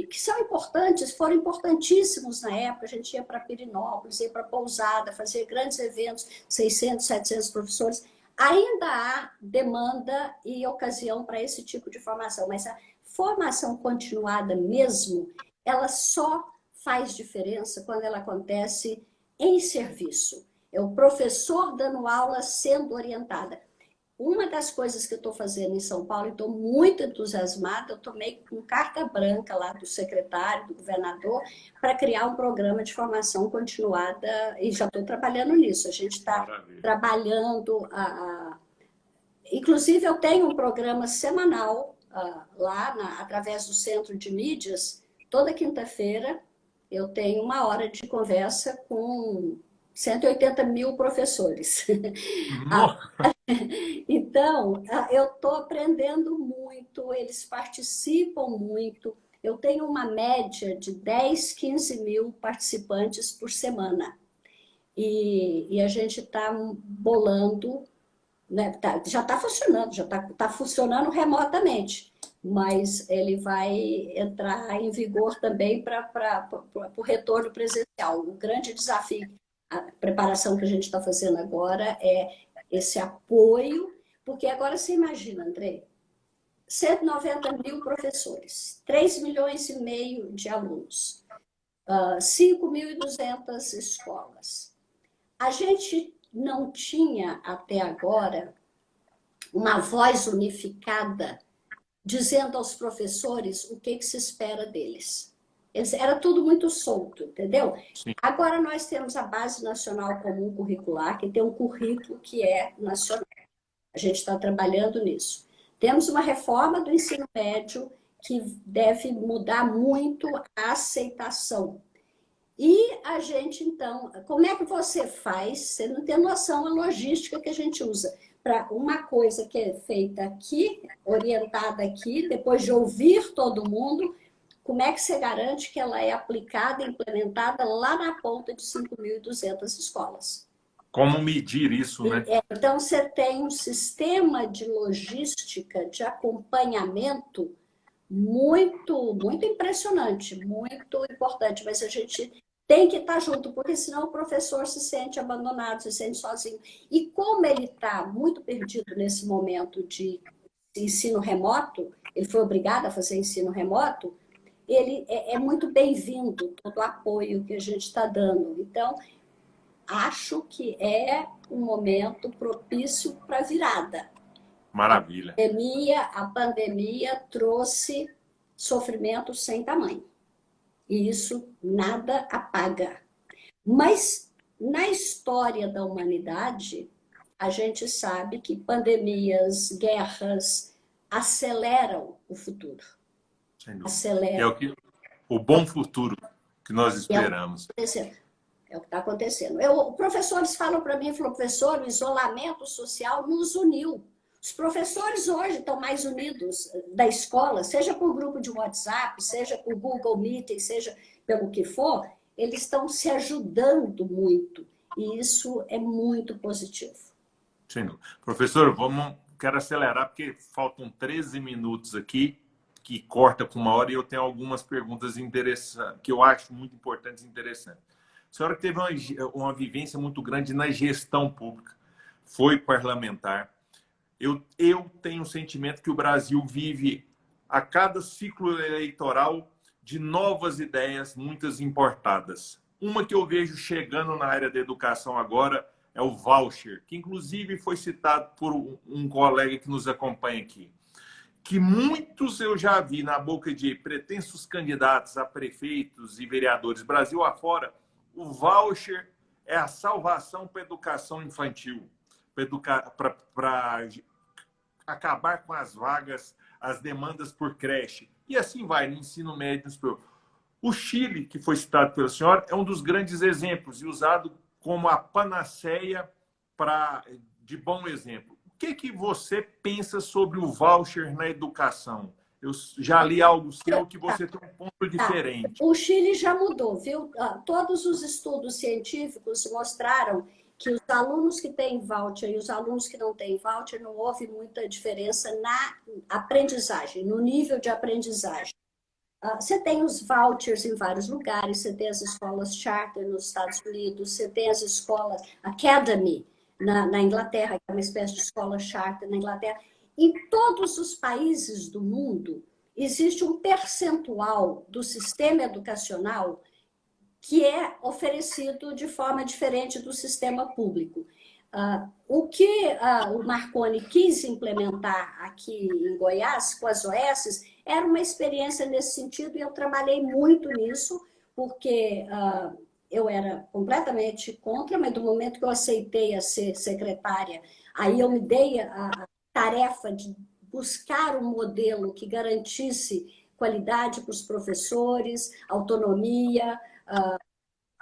que são importantes, foram importantíssimos na época. A gente ia para Pirinópolis, ia para Pousada, fazia grandes eventos, 600, 700 professores. Ainda há demanda e ocasião para esse tipo de formação, mas a formação continuada mesmo, ela só faz diferença quando ela acontece em serviço. É o professor dando aula sendo orientada. Uma das coisas que eu estou fazendo em São Paulo, e estou muito entusiasmada, eu tomei com carta branca lá do secretário, do governador, para criar um programa de formação continuada, e já estou trabalhando nisso. A gente está trabalhando, inclusive eu tenho um programa semanal lá, através do Centro de Mídias, toda quinta-feira eu tenho 1 hora de conversa com 180 mil professores. Então, eu estou aprendendo muito, eles participam muito. Eu tenho uma média de 10, 15 mil participantes por semana. E a gente está bolando, né? Já está funcionando, já está funcionando remotamente, mas ele vai entrar em vigor também para o retorno presencial. O grande desafio, a preparação que a gente está fazendo agora é esse apoio, porque agora você imagina, André, 190 mil professores, 3,5 milhões de alunos, 5.200 escolas. A gente não tinha até agora uma voz unificada dizendo aos professores o que se espera deles. Era tudo muito solto, entendeu? Sim. Agora nós temos a Base Nacional Comum Curricular, que tem um currículo que é nacional. A gente está trabalhando nisso. Temos uma reforma do ensino médio que deve mudar muito a aceitação. E a gente, então, como é que você faz? Você não tem noção da logística que a gente usa para uma coisa que é feita aqui, orientada aqui, depois de ouvir todo mundo, como é que você garante que ela é aplicada, implementada lá na ponta de 5.200 escolas? Como medir isso, né? Então, você tem um sistema de logística, de acompanhamento muito, muito impressionante, muito importante, mas a gente tem que estar junto, porque senão o professor se sente abandonado, se sente sozinho. E como ele está muito perdido nesse momento de ensino remoto, ele foi obrigado a fazer ensino remoto, ele é muito bem-vindo, todo o apoio que a gente está dando. Então, acho que é um momento propício para a virada. Maravilha. A pandemia trouxe sofrimento sem tamanho. E isso nada apaga. Mas na história da humanidade, a gente sabe que pandemias, guerras aceleram o futuro. Aceleram. O bom futuro que nós esperamos. É o que está acontecendo. Professores falam para mim, professor, o isolamento social nos uniu. Os professores hoje estão mais unidos da escola, seja por grupo de WhatsApp, seja por Google Meeting, seja pelo que for, eles estão se ajudando muito. E isso é muito positivo. Sim. Professor, quero acelerar, porque faltam 13 minutos aqui, que corta com 1 hora, e eu tenho algumas perguntas interessantes, que eu acho muito importantes e interessantes. A senhora teve uma vivência muito grande na gestão pública, foi parlamentar. Eu tenho o sentimento que o Brasil vive, a cada ciclo eleitoral, de novas ideias, muitas importadas. Uma que eu vejo chegando na área da educação agora é o voucher, que inclusive foi citado por um colega que nos acompanha aqui. Que muitos eu já vi na boca de pretensos candidatos a prefeitos e vereadores Brasil afora, o voucher é a salvação para a educação infantil, para acabar com as vagas, as demandas por creche. E assim vai, no ensino médio. O Chile, que foi citado pela senhora, é um dos grandes exemplos e usado como a panaceia de bom exemplo. O que você pensa sobre o voucher na educação? Eu já li algo seu que você tem um ponto diferente. O Chile já mudou, viu? Todos os estudos científicos mostraram que os alunos que têm voucher e os alunos que não têm voucher não houve muita diferença na aprendizagem, no nível de aprendizagem. Você tem os vouchers em vários lugares, você tem as escolas charter nos Estados Unidos, você tem as escolas Academy na Inglaterra, que é uma espécie de escola charter na Inglaterra. Em todos os países do mundo, existe um percentual do sistema educacional que é oferecido de forma diferente do sistema público. O que o Marconi quis implementar aqui em Goiás, com as OS, era uma experiência nesse sentido, e eu trabalhei muito nisso, porque eu era completamente contra, mas do momento que eu aceitei a ser secretária, aí eu me dei a tarefa de buscar um modelo que garantisse qualidade para os professores, autonomia,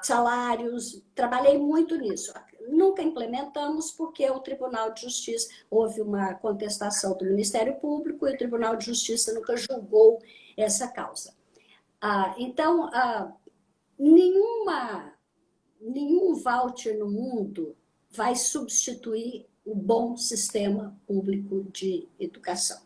salários, trabalhei muito nisso. Nunca implementamos porque o Tribunal de Justiça, houve uma contestação do Ministério Público e o Tribunal de Justiça nunca julgou essa causa. Então, nenhum voucher no mundo vai substituir o bom sistema público de educação.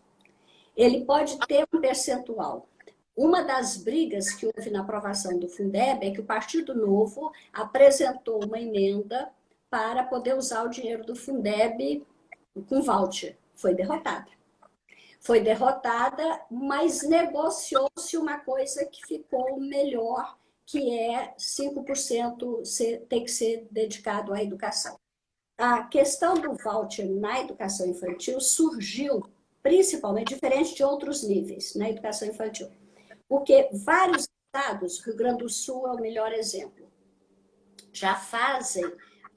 Ele pode ter um percentual. Uma das brigas que houve na aprovação do Fundeb é que o Partido Novo apresentou uma emenda para poder usar o dinheiro do Fundeb com voucher. Foi derrotada. Foi derrotada, mas negociou-se uma coisa que ficou melhor, que é 5% tem que ser dedicado à educação. A questão do voucher na educação infantil surgiu principalmente diferente de outros níveis na educação infantil. Porque vários estados, Rio Grande do Sul é o melhor exemplo, já fazem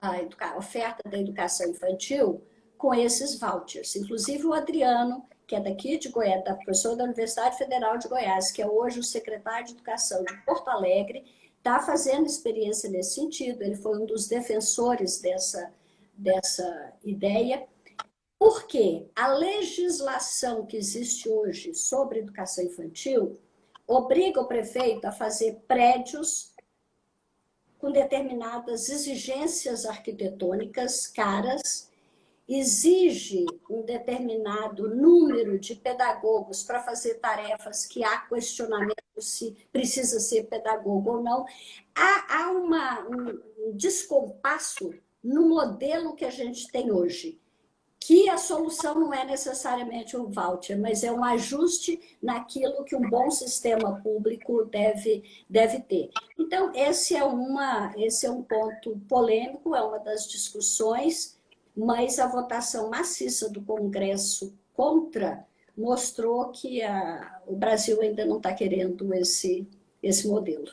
a oferta da educação infantil com esses vouchers. Inclusive o Adriano, que é daqui de Goiás, professor da Universidade Federal de Goiás, que é hoje o secretário de Educação de Porto Alegre, está fazendo experiência nesse sentido. Ele foi um dos defensores dessa ideia. Porque a legislação que existe hoje sobre educação infantil obriga o prefeito a fazer prédios com determinadas exigências arquitetônicas caras, exige um determinado número de pedagogos para fazer tarefas que há questionamento se precisa ser pedagogo ou não. Há um descompasso no modelo que a gente tem hoje, que a solução não é necessariamente um voucher, mas é um ajuste naquilo que um bom sistema público deve ter. Então, esse é um ponto polêmico, é uma das discussões, mas a votação maciça do Congresso contra mostrou que o Brasil ainda não está querendo esse modelo.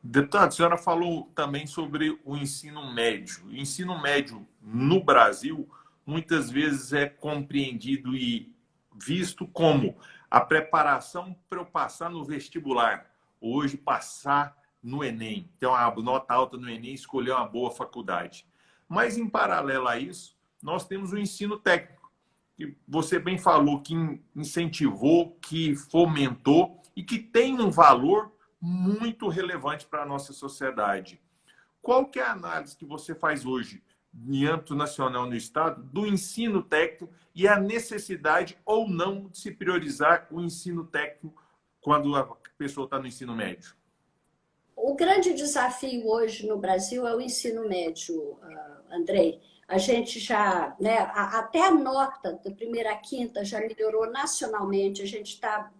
Deputado, a senhora falou também sobre o ensino médio. O ensino médio no Brasil muitas vezes é compreendido e visto como a preparação para eu passar no vestibular, hoje passar no Enem, ter uma nota alta no Enem, escolher uma boa faculdade. Mas, em paralelo a isso, nós temos o ensino técnico, que você bem falou, que incentivou, que fomentou e que tem um valor muito relevante para a nossa sociedade. Qual que é a análise que você faz hoje, em âmbito nacional no Estado, do ensino técnico e a necessidade ou não de se priorizar o ensino técnico quando a pessoa está no ensino médio? O grande desafio hoje no Brasil é o ensino médio, Andrei. A gente já, né, até a nota da primeira à quinta já melhorou nacionalmente, a gente está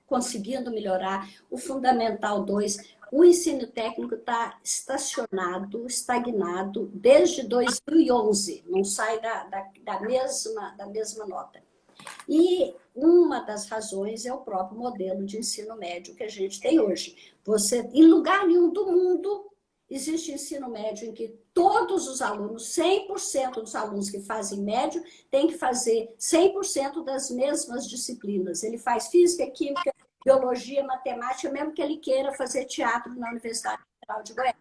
conseguindo melhorar. O Fundamental 2, O ensino técnico está estacionado, estagnado, desde 2011, não sai da mesma nota. E uma das razões é o próprio modelo de ensino médio que a gente tem hoje. Você, em lugar nenhum do mundo, existe ensino médio em que todos os alunos, 100% dos alunos que fazem médio, têm que fazer 100% das mesmas disciplinas. Ele faz física, química, biologia, matemática, mesmo que ele queira fazer teatro na Universidade Federal de Goiás.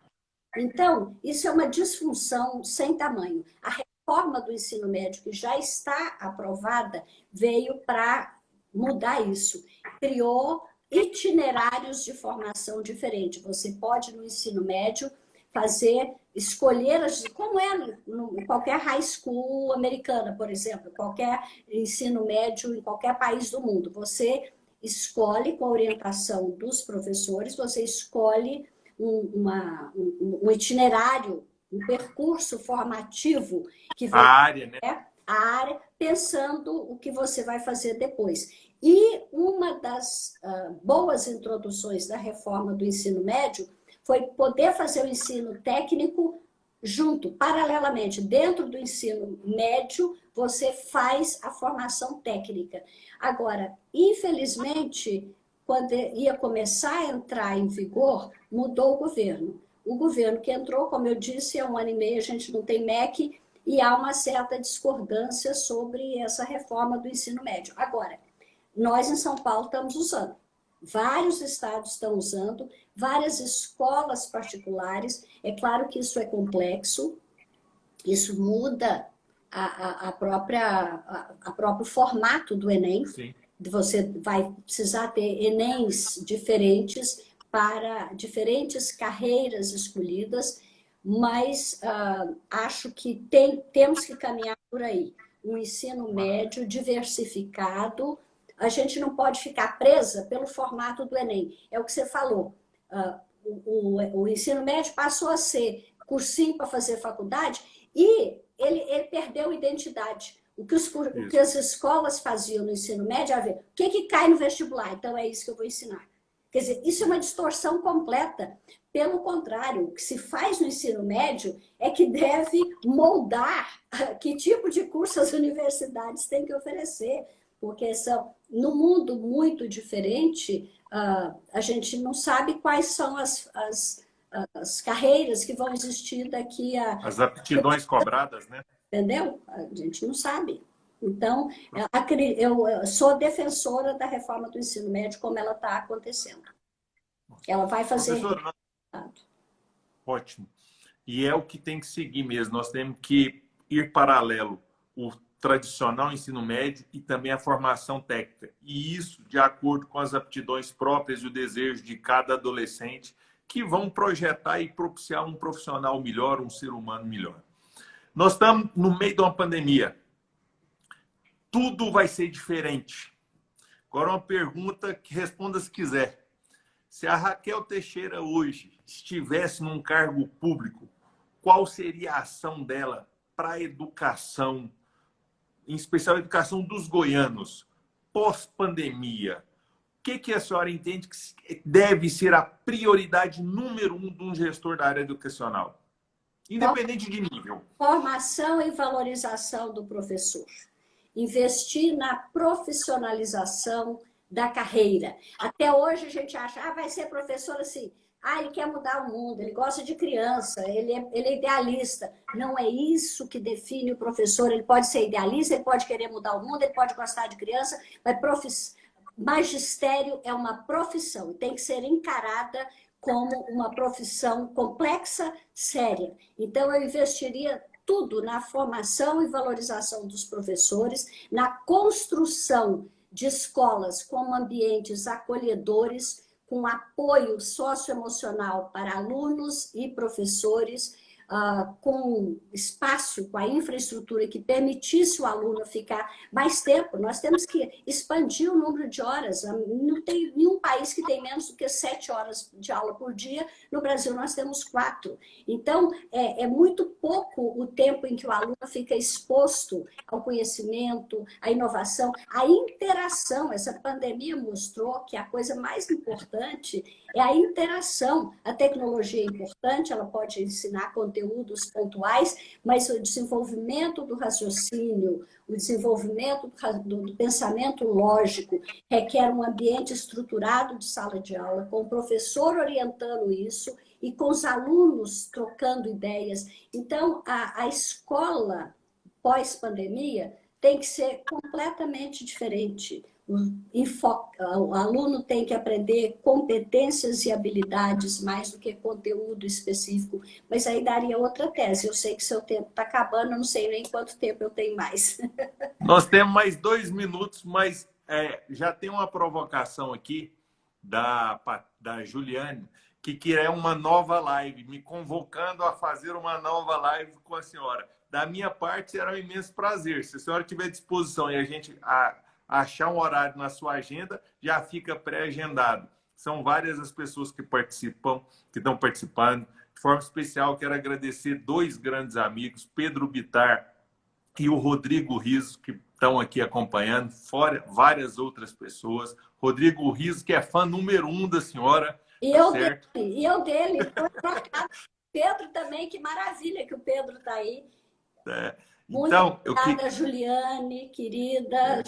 Então, isso é uma disfunção sem tamanho. A reforma do ensino médio, que já está aprovada, veio para mudar isso. Criou itinerários de formação diferentes. Você pode, no ensino médio, escolher, como é em qualquer high school americana, por exemplo, qualquer ensino médio em qualquer país do mundo. Você escolhe, com a orientação dos professores, você escolhe um itinerário, um percurso formativo que vai área, né? A área, pensando o que você vai fazer depois. E uma das boas introduções da reforma do ensino médio foi poder fazer o ensino técnico junto, paralelamente. Dentro do ensino médio, você faz a formação técnica. Agora, infelizmente, quando ia começar a entrar em vigor, mudou o governo. O governo que entrou, como eu disse, há 1 ano e meio a gente não tem MEC e há uma certa discordância sobre essa reforma do ensino médio. Agora, nós em São Paulo estamos usando. Vários estados estão usando, várias escolas particulares. É claro que isso é complexo, isso muda a próprio formato do Enem. Sim. Você vai precisar ter Enems diferentes para diferentes carreiras escolhidas, mas acho que temos que caminhar por aí. Um ensino médio diversificado. A gente não pode ficar presa pelo formato do Enem. É o que você falou. O ensino médio passou a ser cursinho para fazer faculdade e ele perdeu identidade. O que as escolas faziam no ensino médio, o que cai no vestibular? Então é isso que eu vou ensinar. Quer dizer, isso é uma distorção completa. Pelo contrário, o que se faz no ensino médio é que deve moldar que tipo de curso as universidades têm que oferecer. Porque num mundo muito diferente, a gente não sabe quais são as carreiras que vão existir daqui a... As aptidões cobradas, né? Entendeu? A gente não sabe. Então, eu sou defensora da reforma do ensino médio como ela está acontecendo. Ela vai fazer... Professora, ótimo. E é o que tem que seguir mesmo. Nós temos que ir paralelo o tradicional ensino médio e também a formação técnica. E isso de acordo com as aptidões próprias e o desejo de cada adolescente que vão projetar e propiciar um profissional melhor, um ser humano melhor. Nós estamos no meio de uma pandemia. Tudo vai ser diferente. Agora uma pergunta que responda se quiser. Se a Raquel Teixeira hoje estivesse num cargo público, qual seria a ação dela para a educação, em especial a educação dos goianos, pós-pandemia? O que a senhora entende que deve ser a prioridade número 1 de um gestor da área educacional? Independente de nível. Formação e valorização do professor. Investir na profissionalização da carreira. Até hoje a gente acha, vai ser professor assim, ele quer mudar o mundo, ele gosta de criança, ele é idealista. Não é isso que define o professor. Ele pode ser idealista, ele pode querer mudar o mundo, ele pode gostar de criança, mas magistério é uma profissão e tem que ser encarada como uma profissão complexa, séria. Então, eu investiria tudo na formação e valorização dos professores, na construção de escolas com ambientes acolhedores, com apoio socioemocional para alunos e professores, com espaço, com a infraestrutura que permitisse o aluno ficar mais tempo. Nós temos que expandir o número de horas. Não tem nenhum país que tem menos do que 7 horas de aula por dia. No Brasil, nós temos 4. Então, é muito pouco o tempo em que o aluno fica exposto ao conhecimento, à inovação, à interação. Essa pandemia mostrou que a coisa mais importante é a interação. A tecnologia é importante, ela pode ensinar conteúdos pontuais, mas o desenvolvimento do raciocínio, o desenvolvimento do pensamento lógico requer um ambiente estruturado de sala de aula, com o professor orientando isso e com os alunos trocando ideias. Então, a escola pós-pandemia tem que ser completamente diferente. O aluno tem que aprender competências e habilidades mais do que conteúdo específico. Mas aí daria outra tese. Eu sei que seu tempo está acabando, eu não sei nem quanto tempo eu tenho mais. Nós temos mais 2 minutos, mas já tem uma provocação aqui da Juliane, que quer uma nova live, me convocando a fazer uma nova live com a senhora. Da minha parte, será um imenso prazer. Se a senhora tiver disposição e a gente achar um horário na sua agenda, já fica pré-agendado. São várias as pessoas que participam, que estão participando. De forma especial, quero agradecer 2 grandes amigos, Pedro Bittar e o Rodrigo Riso, que estão aqui acompanhando, fora várias outras pessoas. Rodrigo Riso, que é fã número 1 da senhora. E eu dele. Pedro também, que maravilha que o Pedro está aí. Muito obrigada, Juliane, querida,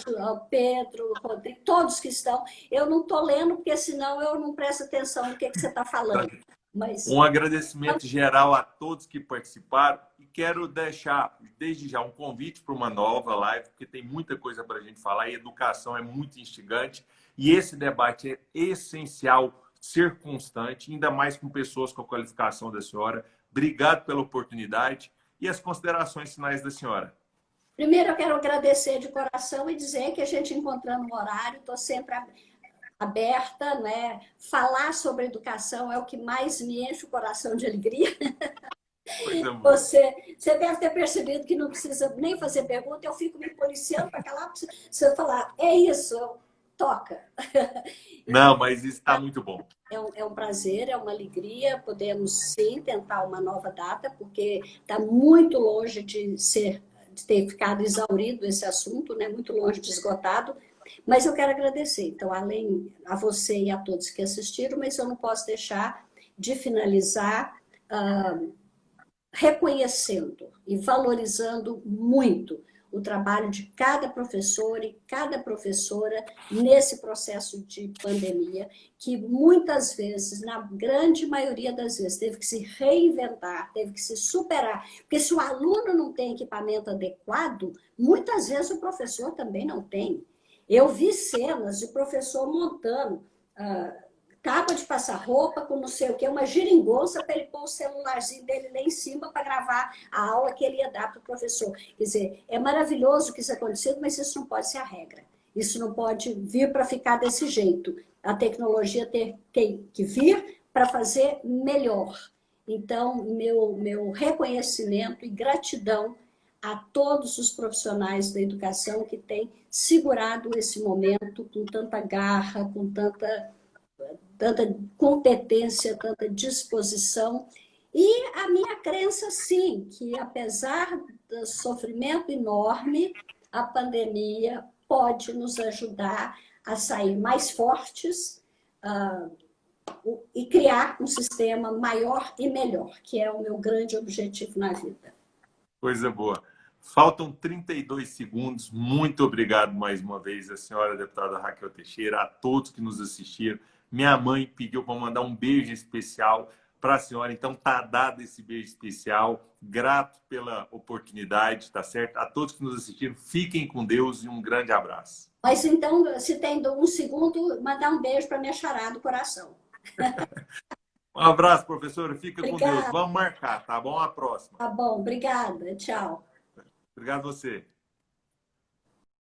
Pedro, Rodrigo, todos que estão. Eu não estou lendo, porque senão eu não presto atenção no que você está falando. Mas... Um agradecimento geral a todos que participaram e quero deixar, desde já, um convite para uma nova live, porque tem muita coisa para a gente falar e educação é muito instigante e esse debate é essencial ser constante, ainda mais com pessoas com a qualificação da senhora. Obrigado pela oportunidade. E as considerações finais da senhora? Primeiro, eu quero agradecer de coração e dizer que a gente encontrando um horário, estou sempre aberta, né? Falar sobre educação é o que mais me enche o coração de alegria. Você deve ter percebido que não precisa nem fazer pergunta, eu fico me policiando para calar, você falar, é isso, toca. Não, mas isso está muito bom. É um prazer, é uma alegria. Podemos, sim, tentar uma nova data, porque está muito longe de ter ficado exaurido esse assunto, né? Muito longe de esgotado. Mas eu quero agradecer, então, além a você e a todos que assistiram, mas eu não posso deixar de finalizar reconhecendo e valorizando muito o trabalho de cada professor e cada professora nesse processo de pandemia, que muitas vezes, na grande maioria das vezes, teve que se reinventar, teve que se superar. Porque se o aluno não tem equipamento adequado, muitas vezes o professor também não tem. Eu vi cenas de professor montando capa de passar roupa com não sei o que, uma geringonça para ele pôr o celularzinho dele lá em cima para gravar a aula que ele ia dar para o professor. Quer dizer, é maravilhoso que isso aconteceu, mas isso não pode ser a regra. Isso não pode vir para ficar desse jeito. A tecnologia tem que vir para fazer melhor. Então, meu reconhecimento e gratidão a todos os profissionais da educação que têm segurado esse momento com tanta garra, com tanta competência, tanta disposição. E a minha crença, sim, que apesar do sofrimento enorme, a pandemia pode nos ajudar a sair mais fortes e criar um sistema maior e melhor, que é o meu grande objetivo na vida. Coisa boa. Faltam 32 segundos. Muito obrigado mais uma vez, a senhora deputada Raquel Teixeira, a todos que nos assistiram. Minha mãe pediu para mandar um beijo especial para a senhora, então tá dado esse beijo especial. Grato pela oportunidade, tá certo? A todos que nos assistiram, fiquem com Deus e um grande abraço. Mas então, se tem um segundo, mandar um beijo para minha chará do coração. Um abraço, professora. Fica Obrigada. com Deus. Vamos marcar, tá bom? A próxima. Tá bom, obrigada. Tchau. Obrigado a você.